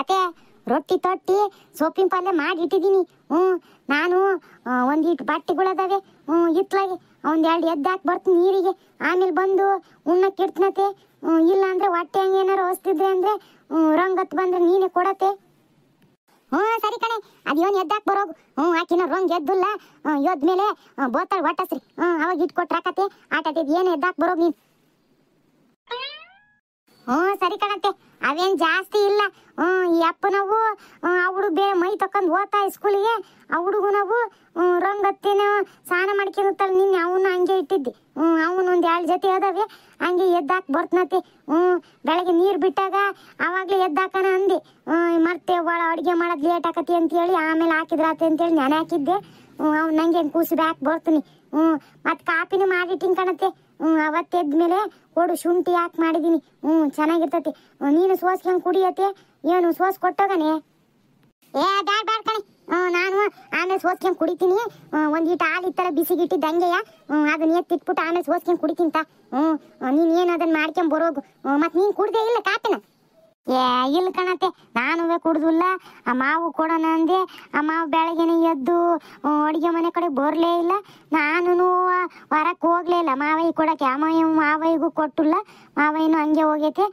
ಅತ್ತೆ ರೊಟ್ಟಿ ತೊಟ್ಟಿ ಸೊಪ್ಪಿನ ಪಲ್ಯ ಮಾಡಿ ಇಟ್ಟಿದ್ದೀನಿ. ನಾನು ಒಂದಿಟ್ಟು ಬಟ್ಟೆಗಳದಾವೆ ಇತ್ಲಾಗೆ ಒಂದೆರಡು ಎದ್ದಾಕಿ ಬರ್ತೀನಿ ನೀರಿಗೆ. ಆಮೇಲೆ ಬಂದು ಉಣ್ಣಕ್ಕೆ ಇಡ್ತೀನತ್ತೆ. ಇಲ್ಲ ಅಂದ್ರೆ ಹೊಟ್ಟೆ ಹಂಗೆ ಏನಾರು ಹೊಸ್ತಿದ್ರೆ ಅಂದ್ರೆ ರಂಗತ್ ಬಂದ್ರೆ ನೀನೇ ಕೊಡತ್ತೆ. ಸರಿ ಕಣೆ, ಅದೇನು ಎದ್ದಾಕ್ ಬರೋಗು. ಆಕಿನ ರಂಗ್ ಎದ್ದಿಲ್ಲ, ಎದ್ಮೇಲೆ ಬೋತಾಳ ಒಟ್ಟಸ್ರಿ. ಅವಾಗ ಇಟ್ಕೊಟ್ರಾಕತ್ತೆ ಆಟದ ಏನು ಎದ್ದಾಕ್ ಬರೋಗು ನೀನು. ಸರಿ ಕಣತ್ತೆ, ಅವೇನ್ ಜಾಸ್ತಿ ಇಲ್ಲ. ಈ ಅಪ್ಪನವು ಅವಳು ಬೇರೆ ಮೈ ತಕೊಂಡ್ ಹೋಗ್ತಾ ಸ್ಕೂಲಿಗೆ. ಆ ಹುಡುಗು ನಾವು ರಂಗತ್ತೇನ ಸ್ನಾನ ಮಾಡ್ಕೊಂಡಿರ್ತಾಳೆ. ನಿನ್ನೆ ಅವನ್ನ ಹಂಗೆ ಇಟ್ಟಿದ್ದಿ. ಅವನು ಒಂದ್ 2 ಜೊತೆ ಅದಾವೆ, ಹಂಗೆ ಎದ್ದಾಕ್ ಬರ್ತನತ್ತೆ. ಬೆಳಗ್ಗೆ ನೀರು ಬಿಟ್ಟಾಗ ಅವಾಗ್ಲೇ ಎದ್ದಾಕನ ಅಂದೆ. ಮತ್ತೆ ಒಳ ಅಡುಗೆ ಮಾಡೋದು ಲೇಟ್ ಆಕತಿ ಅಂತೇಳಿ ಆಮೇಲೆ ಹಾಕಿದ್ರಾತೆ ಅಂತೇಳಿ ನಾನು ಹಾಕಿದ್ದೆ. ಅವ್ನು ನಂಗೆ ಕೂಸಿ ಬ್ಯಾಕ್ ಬರ್ತೀನಿ. ಮತ್ತೆ ಕಾಪಿನೂ ಮಾಡಿಟ್ಟಿನ್ ಕಣತ್ತೆ. ಅವತ್ತೆದ್ಮೇಲೆ ಕೊಡು ಶುಂಠಿ ಹಾಕಿ ಮಾಡಿದ್ದೀನಿ. ಚೆನ್ನಾಗಿರ್ತತಿ. ನೀನು ಸೋಸ್ಕೊಂಡು ಕುಡಿಯತ್ತೆ. ಏನು ಸೋಸ್ ಕೊಟ್ಟೋಗನೆ? ಬ್ಯಾಡ್ ಬ್ಯಾಡ್ ಕಣೆ, ನಾನು ಆಮೇಲೆ ಸೋಸ್ಕೊಂಡು ಕುಡಿತೀನಿ. ಒಂದೀಟ ಹಾಲು ಇತ್ತಲ್ಲ ಬಿಸಿಗಿಟ್ಟಿದ್ದ ಹಂಗೆಯ, ಅದನ್ನ ಎತ್ತಿಟ್ಬಿಟ್ಟು ಆಮೇಲೆ ಸೋಸ್ಕೊಂಡು ಕುಡಿತೀನಿ. ನೀನು ಏನು ಅದನ್ನ ಮಾಡ್ಕೊಂಡ್ ಬರೋಗು. ಮತ್ತೆ ನೀನು ಕುಡ್ದೇ ಇಲ್ಲ ಕಾಪಿನ? ಇಲ್ಲ ಕಣತ್ತೆ, ನಾನು ಕುಡ್ದಿಲ್ಲ. ಆ ಮಾವು ಕೊಡೋಣ ಅಂದೆ. ಆ ಮಾವು ಬೆಳಗ್ಗೆನೆ ಎದ್ದು ಅಡುಗೆ ಮನೆ ಕಡೆ ಬರಲೇ ಇಲ್ಲ. ನಾನು ಹೊರಕ್ಕೆ ಹೋಗ್ಲೇ ಇಲ್ಲ ಮಾವಯ್ಯ ಕೊಡಕ್ಕೆ. ಮಾವಯ್ಯಗೂ ಕೊಟ್ಟಿಲ್ಲ. ಮಾವಯ್ಯನು ಹಂಗೆ ಹೋಗೈತೆ.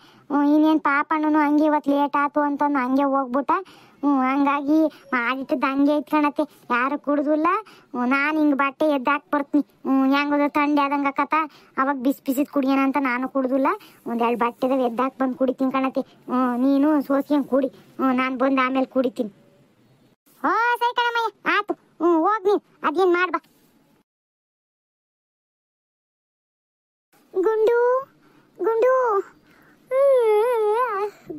ಇನ್ನೇನು ಪಾಪಣ್ಣನು ಹಂಗೆ ಇವತ್ತು ಲೇಟ್ ಆಯ್ತು ಅಂತಂದು ಹಂಗೆ ಹೋಗ್ಬಿಟ್ಟ. ಹಂಗಾಗಿ ಮಾಡಿಟ್ಟದ್ದು ಹಂಗೆ ಇಟ್ಕೊಳತ್ತೆ, ಯಾರು ಕುಡ್ದಿಲ್ಲ. ನಾನು ಹಿಂಗೆ ಬಟ್ಟೆ ಎದ್ದಾಕಿ ಬರ್ತೀನಿ. ಹೆಂಗದ ಥಂಡಿ ಆದಂಗೆ ಆಕತ್ತ. ಅವಾಗ ಬಿಸಿ ಬಿಸಿದ್ ಕುಡಿಯೋಣ ಅಂತ ನಾನು ಕುಡ್ದಿಲ್ಲ. 1-2 ಬಟ್ಟೆದಾಗ ಎದ್ದಾಕಿ ಬಂದು ಕುಡಿತೀನಿ ಕಣತ್ತೆ. ನೀನು ಸೋಸ್ಕೊಂಡು ಕುಡಿ, ನಾನು ಬಂದು ಆಮೇಲೆ ಕುಡಿತೀನಿ. ಸರಿ ಕಣಮ್ಮಯ್ಯ, ಆಯ್ತು. ಹೋಗ್ ನೀನು ಅದೇನು ಮಾಡ್ಬಾ. ಗುಂಡು ಗುಂಡು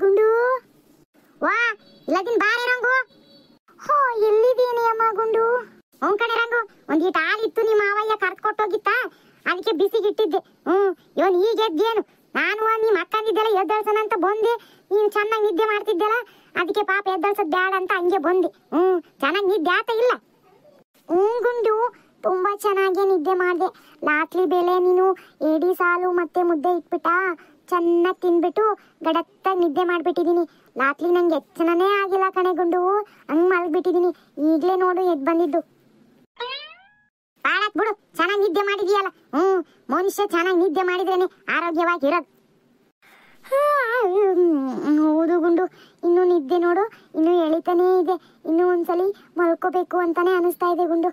ಗುಂಡು ವಾ ಇಲ್ಲದಿನ್ ಬಾರೆ ರಂಗು. ಎಲ್ಲಿದ್ದೀನಿ ಅಮ್ಮ ಗುಂಡು? ಕಣೆ ರಂಗು, ಒಂದೀಟ ಹಾಲಿತ್ತು ನಿಮ್ಮ ಮಾವಯ್ಯ ಕರ್ದು ಕೊಟ್ಟೋಗಿತ್ತ, ಅದಕ್ಕೆ ಬಿಸಿಗಿಟ್ಟಿದ್ದೆ. ಇವನ್ ಈಗ ಎದ್ದೇನು? ನಾನು ನಿಮ್ಮ ಅಕ್ಕಂದಿದ್ದೆಲ್ಲ ಎದ್ದಳ್ಸೋಣ ಅಂತ ಬಂದೆ. ನೀನು ಚೆನ್ನಾಗಿ ನಿದ್ದೆ ಮಾಡ್ತಿದ್ದೆಲ್ಲ, ಅದಕ್ಕೆ ಪಾಪ ಎದ್ದಳ್ಸೋದು ಬೇಡ ಅಂತ ಹಂಗೆ ಬಂದೆ. ಚೆನ್ನಾಗಿ ನಿದ್ದೆ ಆತ ಇಲ್ಲ? ಗುಂಡು, ತುಂಬಾ ಚೆನ್ನಾಗಿ ನಿದ್ದೆ ಮಾಡಿದೆ. ಲಾಟ್ಲಿ ಬೇಳೆ ನೀನು ಏಡಿ ಸಾಲು ಮತ್ತೆ ಮುದ್ದೆ ಇಟ್ಬಿಟ್ಟ ಚೆನ್ನಾಗಿ ತಿನ್ಬಿಟ್ಟು ಗಡತ್ತಾಗಿ ನಿದ್ದೆ ಮಾಡ್ಬಿಟ್ಟಿದೀನಿ. ಲಾಟ್ಲಿ ನಂಗೆ ಎಚ್ಚನೇ ಆಗಿಲ್ಲ ಕಣೆ ಗುಂಡು, ಹಂಗ್ ಮಲ್ಗ್ಬಿಟ್ಟಿದೀನಿ. ಈಗ್ಲೇ ನೋಡು ಎದ್ ಬಂದಿದ್ದು. ಬಾಳತ್ ಬಿಡು, ಚೆನ್ನಾಗಿ ನಿದ್ದೆ ಮಾಡಿದೀಯಲ್ಲ. ಮನುಷ್ಯ ಚೆನ್ನಾಗಿ ನಿದ್ದೆ ಮಾಡಿದ್ರೇನೆ ಆರೋಗ್ಯವಾಗಿರೋದು. ಹೌದು ಗುಂಡು, ಇನ್ನೂ ನಿದ್ದೆ ನೋಡು ಇನ್ನೂ ಎಳಿತಾನೇ ಇದೆ. ಇನ್ನೂ ಒಂದ್ಸಲಿ ಮಲ್ಕೋಬೇಕು ಅಂತಾನೆ ಅನಿಸ್ತಾ ಇದೆ ಗುಂಡು.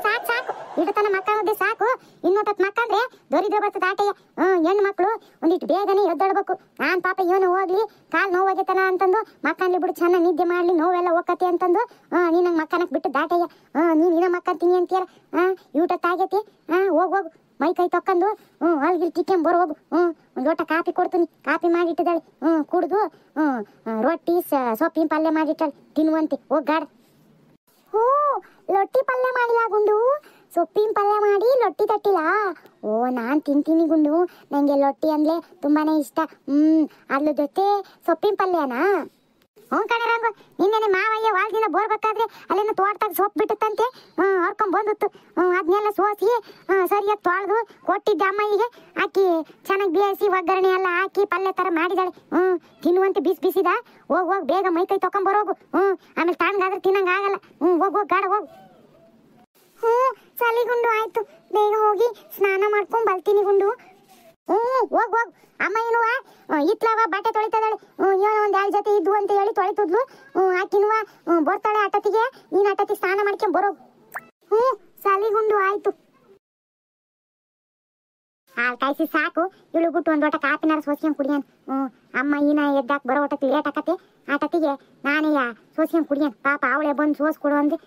ಸಾಕು ಸಾಕು, ಇಡತನ ಮಕ್ಕಳದೇ ಸಾಕು. ಇನ್ನೊತ್ತತ್ ಮಕ್ಕಂದ್ರೆ ದೊರಿದ್ರ ಬರ್ತದ ಆಟೆಯ. ಹೆಣ್ಣು ಮಕ್ಕಳು ಒಂದಿಟ್ಟು ಬೇಗನೆ ಎದ್ದಳ್ಬೇಕು. ನಾನ್ ಪಾಪ ಏನು ಹೋಗ್ಲಿ ಕಾಲ್ ನೋವಾಗೈತನ ಅಂತಂದು ಮಕ್ಕನ್ಲಿ ಬಿಡು ಚೆನ್ನಾಗಿ ನಿದ್ದೆ ಮಾಡ್ಲಿ, ನೋವೆಲ್ಲ ಹೋಗತ್ತೆ ಅಂತಂದು ನೀನ್ ನಂಗೆ ಮಕ್ಕನಕ್ ಬಿಟ್ಟು ದಾಟಯ್ಯ. ನೀನ್ ಇನ್ನ ಮಕ್ಕಂತೀನಿ ಅಂತೀಯಲ್ಲ. ಊಟತ್ತಾಗೈತಿ, ಹೋಗು ಮೈ ಕೈ ತೊಕ್ಕೊಂಡು ಅಲ್ಗಿಲ್ ಟಿಕ್ಕೊಂಡ್ ಬರೋಗು. ಒಂದು ಲೋಟ ಕಾಪಿ ಕೊಡ್ತೀನಿ, ಕಾಪಿ ಮಾಡಿಟ್ಟಿದ್ದಾಳೆ. ಕುಡ್ದು ರೊಟ್ಟಿ ಸೊಪ್ಪಿನ ಪಲ್ಯ ಮಾಡಿಟ್ಟಾಳೆ, ತಿನ್ನುವಂತೆ ಹೋಗಾಡ. ಲೊಟ್ಟಿ ಪಲ್ಯ ಮಾಡಿಲ್ಲ ಗುಂಡು, ಸೊಪ್ಪಿನ ಪಲ್ಯ ಮಾಡಿ ಲೊಟ್ಟಿ ತಟ್ಟಿಲ್ಲ. ನಾನ್ ತಿಂತೀನಿ ಗುಂಡು, ನಂಗೆ ಲೊಟ್ಟಿ ಅಂದ್ರೆ ತುಂಬಾನೇ ಇಷ್ಟ. ಅದ್ರ ಜೊತೆ ಸೊಪ್ಪಿನ ಪಲ್ಯನಾ? ಕಣೆ ರಂಗು, ನಿನ್ನೆ ಮಾವಯ್ಯ ವಾಲ್ದಿಂದ ಬೋರ್ಬೇಕಾದ್ರೆ ಅಲ್ಲೇನು ತೋಟದಾಗ ಸೊಪ್ಪು ಬಿಟ್ಟಂತೆ ಹರ್ಕೊಂಡ್ ಬಂದಿತ್ತು. ಅದನ್ನೆಲ್ಲ ಸೋಸಿ ಸರಿಯಾಗಿ ತೊಳೆದು ಕೊಟ್ಟಿದ್ದೆ ಅಮ್ಮಯ್ಯಿಗೆ. ಹಾಕಿ ಚೆನ್ನಾಗಿ ಬೇಯಿಸಿ ಒಗ್ಗರಣೆ ಎಲ್ಲ ಹಾಕಿ ಪಲ್ಯ ತರ ಮಾಡಿದಾಳೆ. ತಿನ್ನುವಂತೆ ಬಿಸಿ ಬಿಸಿದ. ಹೋಗ್ ಬೇಗ ಮೈ ಕೈ ತೊಕೊಂಬರೋಗು. ಆಮೇಲೆ ತಣ್ಣಗಾದ್ರೆ ತಿನ್ನಂಗ ಆಗಲ್ಲ. ಹೋಗ್ ಗಾಡ ಹೋಗು. ಸಲಿ ಗುಂಡು, ಆಯ್ತು. ಬೇಗ ಹೋಗಿ ಸ್ನಾನ ಮಾಡ್ಕೊಂಡ್ ಬರ್ತೀನಿ ಗುಂಡು. ಹೋಗ್ ಅಮ್ಮ ಏನುವ ಇತ್ಲವ ಬಟ್ಟೆ ತೊಳಿತದಾಳೆ. ಏನೋ 1-2 ಜೊತೆ ಇದ್ದು ಅಂತ ಹೇಳಿ ತೊಳಿತಿದ್ಲು. ಆಕಿನುವ ಬರ್ತಾಳೆ ಆಟತಿಗೆ. ನೀನ್ ಆಟತಿ ಸ್ನಾನ ಮಾಡ್ಕೊಂಡ್ ಬರೋಗು. ಸಲಿ ಗುಂಡು, ಆಯ್ತು. ಹಾಲು ಕಾಯಿಸಿ ಸಾಕು. ಇಳು ಬಿಟ್ಟು ಒಂದ್ ಲೋಟ ಕಾಪಿನಾರ ಸೋಸ್ಕೊಂಡ್ ಕುಡಿಯನ್. ಅಮ್ಮ ಈನ ಎದ್ದಾಕ್ ಬರೋ ಒಟ್ಟಕ್ಕೆ ಲೇಟ್ ಆಕತಿ. ಆಟತಿಗೆ ನಾನೇ ಸೋಸ್ಕೊಂಡ್ ಕುಡಿಯನ್. ಪಾಪ ಅವಳೆ ಬಂದು ಸೋಸ್ ಕೊಡು ಅಂದ್ರೆ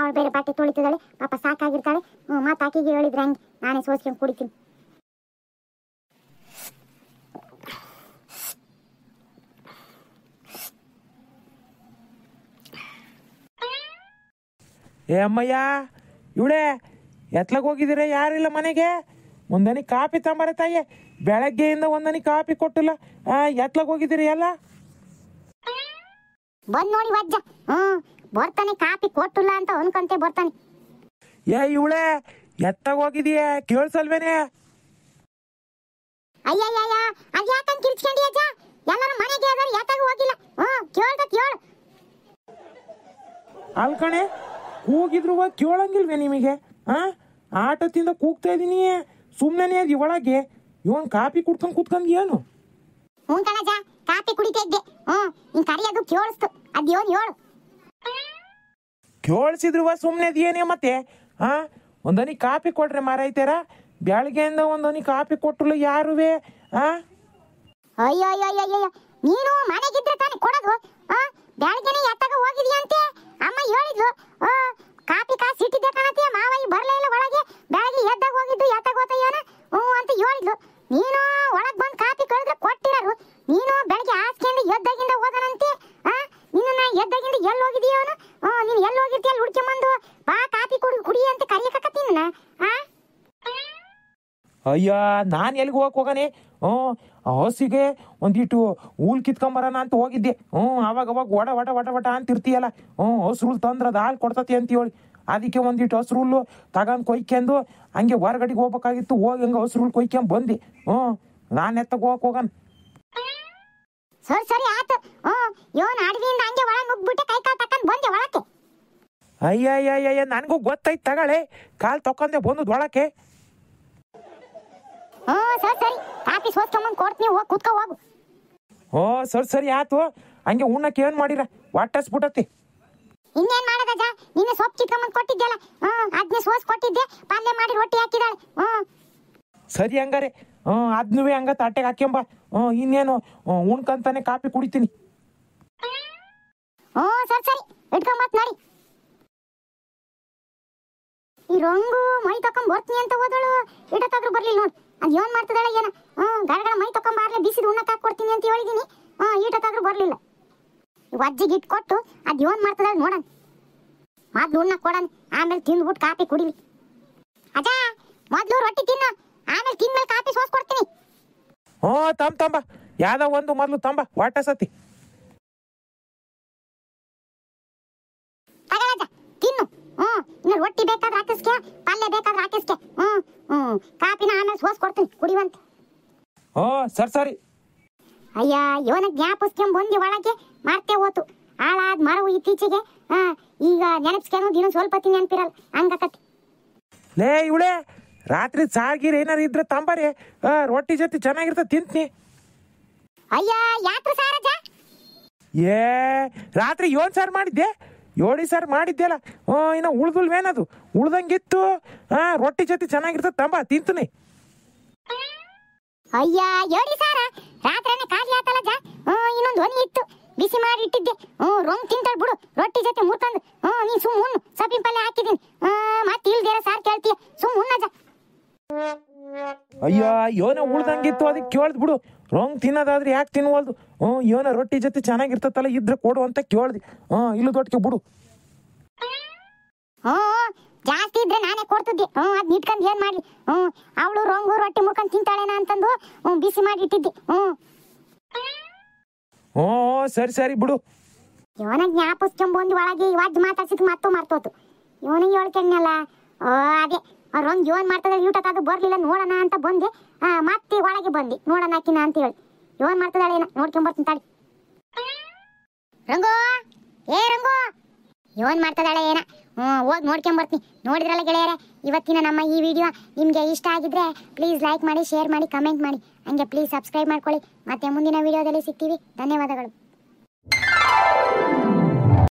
ಅವಳು ಬೇರೆ ಬಟ್ಟೆ ತೊಳಿತಿದ್ದಾಳೆ. ಪಾಪ ಸಾಕಾಗಿರ್ತಾಳೆ. ಮತ್ತೆ ಆಕಿಗೆ ಹೇಳಿದ್ರೆ ಹಂಗೆ ನಾನೇ ಸೋಸ್ಕೊಂಡ್ ಕುಡಿತೀನಿ. ಅಮ್ಮಯ್ಯ, ಇವಳೆ ಎತ್ಲಾಗ ಹೋಗಿದ್ದೀರ? ಯಾರಿಲ್ಲ ಮನೆಗೆ? ಒಂದನಿ ಕಾಪಿ ತಂಬರ ತಾಯಿ. ಬೆಳಗ್ಗೆಯಿಂದ ಒಂದನಿ ಕಾಪಿ ಕೊಟ್ಟಿಲ್ಲ. ಎತ್ಲಾಗ ಹೋಗಿದ್ದೀರಿ ಎಲ್ಲ? ಬಂದ್ ನೋಡಿ ವಜ್ಜ. ಬರ್ತಾನೆ, ಕಾಪಿ ಕೊಟ್ಟಿಲ್ಲ ಅಂತ ಅನ್ಕಂತೆ ಬರ್ತಾನೆ. ಇವಳೆ ಎತ್ತಾಗ ಹೋಗಿದೀಯ? ಕೇಳ್ಸಲ್ವೇನೆ? ಅಯ್ಯಯ್ಯ, ಅದ್ಯಾಕಂತ ಕಿರ್ಚ್ಕೊಂಡಿ ಅಜ್ಜ? ಎಲ್ಲರೂ ಮನೆಗೆ ಅದಾರ, ಅಲ್ ಕಣೆ ಕೂಗಿದ್ರು ಕೇಳಂಗಿಲ್ವೇ ನಿಮಗೆ ಆಟದಿಂದ ಕೂಗ್ತಾ ಇದೀನಿ ಸುಮ್ಮನೆ ಅದು ಒಳಗೆ ಇವನ್ ಕಾಪಿ ಕುಡ್ಕೊಂಡು ಕೂತ್ಕೊಂಡ್ ಏನು ಹ್ಞೂ ಕಣಜ ಕಾಪಿ ಕುಡಿತಾ ಇದ್ದೆ ನಿನ್ ಕರಿಯೋದು ಕೇಳಿಸ್ತು ಅದ್ಯೋನ್ ಹೇಳು ಕೇಳಿಸಿದ್ರು ಸುಮ್ಮನೆ ಅದೇನೇ ಮತ್ತೆ ಒಂದನಿ ಕಾಪಿ ಕೊಟ್ರೆ ಮಾರೈತಾರ ಬೆಳಗ್ಗೆಯಿಂದ ಒಂದನಿ ಕಾಪಿ ಕೊಟ್ಟಲು ಯಾರುವೆ ಅಯ್ಯೋ ಅಯ್ಯೋ ಅಯ್ಯೋ ನೀನು ಮನೆಗಿದ್ರೆ ತಾನೇ ಕೊಡೋದು ಬೆಳಗ್ಗೆನೆ ಎತ್ತಾಗ ಹೋಗಿದ್ಯಂತೆ ಅಮ್ಮ ಹೇಳಿದ್ಲು ಕಾಪಿ ಕಾಸು ಇಟ್ಟಿದ್ದೆ ಕಾಣತ್ತೆ ಮಾವಯ್ಯ ಬರ್ಲೇ ಇಲ್ಲ ಒಳಗೆ ಬೆಳಗ್ಗೆ ಎದ್ದಾಗ ಹೋಗಿದ್ದು ಎತ್ತಾಗ ಹೋತಯ್ಯನ ಅಂತ ಹೇಳಿದ್ಲು ನೀನು ಒಳಗ್ ಬಂದು ಕಾಪಿ ಕಳೆದ್ರೆ ಕೊಟ್ಟಿರೋರು ನೀನು ಬೆಳಗ್ಗೆ ಹಾಸ್ಕೊಂಡು ಎದ್ದಾಗಿಂದ ಹೋದನಂತೆ ನಿನ್ನ ಎದ್ದಾಗಿಂದ ಎಲ್ಲಿ ಹೋಗಿದೀಯವನು ನೀನು ಎಲ್ಲಿ ಹೋಗಿರ್ತೀಯ ಅಲ್ಲಿ ಹುಡ್ಕೊಂಬಂದು ಬಾ ಕಾಪಿ ಕುಡಿ ಅಂತ ಕರಿಯಕತ್ತೀನಿ ಅಯ್ಯ ನಾನು ಎಲ್ಲಿಗೆ ಹೋಗನೆ ಹಸಿಗೆ ಒಂದಿಟ್ಟು ಹೂಲ್ ಕಿತ್ಕೊಂಬರೋಣ ಅಂತ ಹೋಗಿದ್ದೆ ಅವಾಗ ವಡ ವಟ ವಟ ವಟ ಅಂತಿರ್ತೀಯಲ್ಲ ಹಸ್ರುಲ್ ತಂದ್ರೆ ಅದು ಹಾಲು ಕೊಡ್ತತಿ ಅಂತ ಹೇಳಿ ಅದಕ್ಕೆ ಒಂದಿಟ್ಟು ಹಸ್ರುಲ್ಲು ತಗೊಂಡು ಕೊಯ್ಕೊಂಡು ಹಂಗೆ ಹೊರಗಡೆಗೆ ಹೋಗ್ಬೇಕಾಗಿತ್ತು ಹೋಗಿ ಹಂಗೆ ಹಸ್ರುಲ್ ಕೊಯ್ಕೊಂಡ್ ಬಂದು ನಾನು ಎತ್ತಗೆ ಹೋಗೋಣ ಸರಿ ಆತು ಇವನ್ ಅಡವಿಯಿಂದ ಹಂಗೆ ಒಳಗೆ ನುಗ್ಬಿಟ್ಟೆ ಕೈ ಕಾಲು ತಕೊಂಡ್ ಬಂದೆ ಒಳಕ್ಕೆ ಅಯ್ಯ ನನಗೂ ಗೊತ್ತೈತ್ ತಗೊಳ್ಳೆ ಕಾಲು ತಕೊಂಡೆ ಬಂದದ್ ಒಳಕ್ಕೆ ಸರಿ ಕಾಪಿ ಸೋಸ್ಕೊಂಬಂದು ಕೊಡ್ತೀನಿ ಹೋಗಿ ಕೂತ್ಕೊ ಹೋಗು ಸರಿ ಆತು ಹಂಗೆ ಉಣ್ಣಕ್ಕೆ ಏನ್ ಮಾಡಿರ ವಾಟಸ್ಬಿಟ್ಟತಿ ಇನ್ನೇನ್ ಮಾಡೋದಜ್ಜ ನಿನ್ನೆ ಸೊಪ್ಪು ಕಿತ್ಕೊಂಬಂದು ಕೊಟ್ಟಿದ್ದೆಲ್ಲ ಅದ್ನೇ ಸೋಸ್ ಕೊಟ್ಟಿದ್ದೆ ಪಲ್ಯ ಮಾಡಿ ರೊಟ್ಟಿ ಹಾಕಿದಾಳೆ ಸರಿ ಹಂಗಾರೆ ಅದ್ನೂ ಹಂಗ ತಟ್ಟೆಗೆ ಹಾಕ್ಯಂಬ ಇನ್ನೇನು ಉಣ್ಕಂತಾನೆ ಕಾಪಿ ಕುಡಿತೀನಿ ಸರಿ ಇಟ್ಕೊಂಬತ್ ನೋಡಿ ಈ ರಂಗು ಮೈ ತಕೊಂಡ್ ಬರ್ತೀನಿ ಅಂತ ಹೋದಳು ಇಡತ್ತಾದ್ರೂ ಬರ್ಲಿಲ್ಲ ನೋಡಿ ಅದ್ ಏನ್ ಮಾಡ್ತದಾಳೆ ಏನ ಗಡಗಡ ಮೈ ತಕೊಂಡ್ ಬಾರ್ಲೆ ಬಿಸಿದು ಉಣ್ಣಕ್ ಹಾಕೊಡ್ತೀನಿ ಅಂತ ಹೇಳಿದೀನಿ ಈಟತ್ತಾದ್ರೂ ಬರ್ಲಿಲ್ಲ ಅಜ್ಜಿಗೆ ಇಟ್ಟು ಕೊಟ್ಟು ಅದ್ ಏನ್ ಮಾಡ್ತದಾಳೆ ನೋಡಣ ಮೊದ್ಲು ಉಣ್ಣಕ್ ಕೊಡನ್ ಆಮೇಲೆ ತಿಂದ್ಬಿಟ್ಟು ಕಾಪಿ ಕುಡಿಲಿ ಅಜ್ಜ ಮೊದ್ಲು ರೊಟ್ಟಿ ತಿನ್ನು ಆಮೇಲೆ ತಿಂದ್ಮೇಲೆ ಕಾಪಿ ಸೋಸ್ ಕೊಡ್ತೀನಿ ತಂಬ ಯಾವ್ದೋ ಒಂದು ಮೊದ್ಲು ತಂಬ ವಾಟಸತಿ ತಗೊಳಜ್ಜ ತಿನ್ನು ಇನ್ನು ರೊಟ್ಟಿ ಬೇಕಾದ್ರೆ ಹಾಕಿಸ್ಕೆ ಪಲ್ಯ ಬೇಕಾದ್ರೆ ಹಾಕಿಸ್ಕೆ ಕಾಪಿನ ಆಮೇಲೆ ಸೋಸ್ ಕೊಡ್ತೀನಿ ಕುಡಿವಂತೆ ಸರಿ ಅಯ್ಯ ಇವನ ಜ್ಞಾಪಿಸ್ಕೊಂಡ್ ಬಂದಿ ಒಳಗೆ ಮಾರ್ತೇ ಹೋತು ಹಾಳಾದ್ ಮರವು ಇತ್ತೀಚೆಗೆ ಈಗ ನೆನಪಿಸ್ಕೊಂಡು ದಿನ ಸ್ವಲ್ಪ ತಿನ್ನಿ ನೆನಪಿರಲ್ಲ ಹಂಗಕತಿ ಲೇ ಇವಳೆ ರಾತ್ರಿ ಸಾರ್ಗೀರ್ ಏನಾರು ಇದ್ರೆ ತಂಬಾರಿ ರೊಟ್ಟಿ ಜೊತೆ ಚೆನ್ನಾಗಿರ್ತದೆ ತಿಂತೀನಿ ಅಯ್ಯ ಯಾತ್ರ ಸಾರಜ ರಾತ್ರಿ ಏನ್ ಸಾರು ಮಾಡಿದ್ದೆ 7 ಸಾರು ಮಾಡಿದ್ದೆಲ್ಲ ಇನ್ನ ಉಳ್ದಲ್ವೇನದು ಉಳ್ದಂಗಿತ್ತು ರೊಟ್ಟಿ ಜೊತೆ ಚೆನ್ನಾಗಿರ್ತದೆ ತಂಬ ತಿಂತೀನಿ ಅಯ್ಯ 7 ಸಾರ ರಾತ್ರಿನೇ ಖಾಲಿ ಆತಲ್ಲಜ ಇನ್ನೊಂದು ಹೊನಿ ಇತ್ತು ಬಿಸಿ ಮಾಡಿ ಇಟ್ಟಿದ್ದೆ ರೊಂಗ್ ತಿಂತಾಳ ಬಿಡು ರೊಟ್ಟಿ ಜೊತೆ ಮುರ್ಕಂದು ನೀನ್ ಸುಮ್ ಉಣ್ಣು ಸೊಪ್ಪಿನ ಪಲ್ಯ ಹಾಕಿದೀನಿ ಮತ್ತೆ ಇಲ್ದೇರ ಸಾರ್ ಕೇಳ್ತೀಯ ಸುಮ್ ಉಣ್ಣಜ ಅಯ್ಯ ಯೋನ ಉಳ್ದಂಗಿತ್ತು ಅದಕ್ಕೆ ಕೇಳ್ದ್ ಬಿಡು ರೊಂಗ್ ತಿನ್ನೋದಾದ್ರೆ ಯಾಕೆ ತಿನ್ವಲ್ದು ಯೋನ ರೊಟ್ಟಿ ಜೊತೆ ಚೆನ್ನಾಗಿರ್ತತಲ್ಲ ಇದ್ರೆ ಕೊಡು ಅಂತ ಕೇಳ್ದಿ ಇಲ್ಲ ದೊಡ್ಡಕ್ಕೆ ಬಿಡು ಜಾಸ್ತಿ ಇದ್ರೆ ನಾನೇ ಕೊಡ್ತಿದ್ದೆ ಅದ್ ನಿಟ್ಕೊಂಡ್ ಏನ್ ಮಾಡ್ಲಿ ಅವಳು ರೊಂಗು ರೊಟ್ಟಿ ಮುರ್ಕೊಂಡ್ ತಿಂತಾಳೇನ ಅಂತಂದು ಬಿಸಿ ಮಾಡಿ ಇಟ್ಟಿದ್ದೆ ಸರಿ ಬಿಡು ಇವನ ಜ್ಞಾಪಿಸ್ಕೊಂಬಂದು ಒಳಗೆ ಇವಾಜ್ ಮಾತಾಡ್ಸಿದ್ ಮತ್ತೂ ಮರ್ತೋತು ಇವನಿಗೆ ಹೇಳ್ಕೊಂಡ್ನಲ್ಲ ಅದೇ ರೊಂಗ್ ಇವನ್ ಮಾಡ್ತದ ಊಟಕ್ಕಾದ್ರೂ ಬರ್ಲಿಲ್ಲ ನೋಡೋಣ ಅಂತ ಬಂದೆ ಮತ್ತೆ ಒಳಗೆ ಬಂದಿ ನೋಡೋಣ ಹಾಕಿನ ಅಂತ ಹೇಳಿ ಇವನ್ ಮಾಡ್ತದಾಳೆ ಏನ ನೋಡ್ಕೊಂಬರ್ತೀನಿ ತಾಳಿ ರಂಗು ರಂಗು ಇವನ್ ಮಾಡ್ತದಾಳೆ ಏನ ಹೋಗಿ ನೋಡ್ಕೊಂಬರ್ತೀನಿ ನೋಡಿದ್ರಲ್ಲ ಗೆಳೆಯರೆ ಇವತ್ತಿನ ನಮ್ಮ ಈ ವಿಡಿಯೋ ನಿಮಗೆ ಇಷ್ಟ ಆಗಿದ್ರೆ ಪ್ಲೀಸ್ ಲೈಕ್ ಮಾಡಿ ಶೇರ್ ಮಾಡಿ ಕಮೆಂಟ್ ಮಾಡಿ ಹಂಗೆ ಪ್ಲೀಸ್ ಸಬ್ಸ್ಕ್ರೈಬ್ ಮಾಡ್ಕೊಳ್ಳಿ ಮತ್ತೆ ಮುಂದಿನ ವಿಡಿಯೋದಲ್ಲಿ ಸಿಗ್ತೀವಿ ಧನ್ಯವಾದಗಳು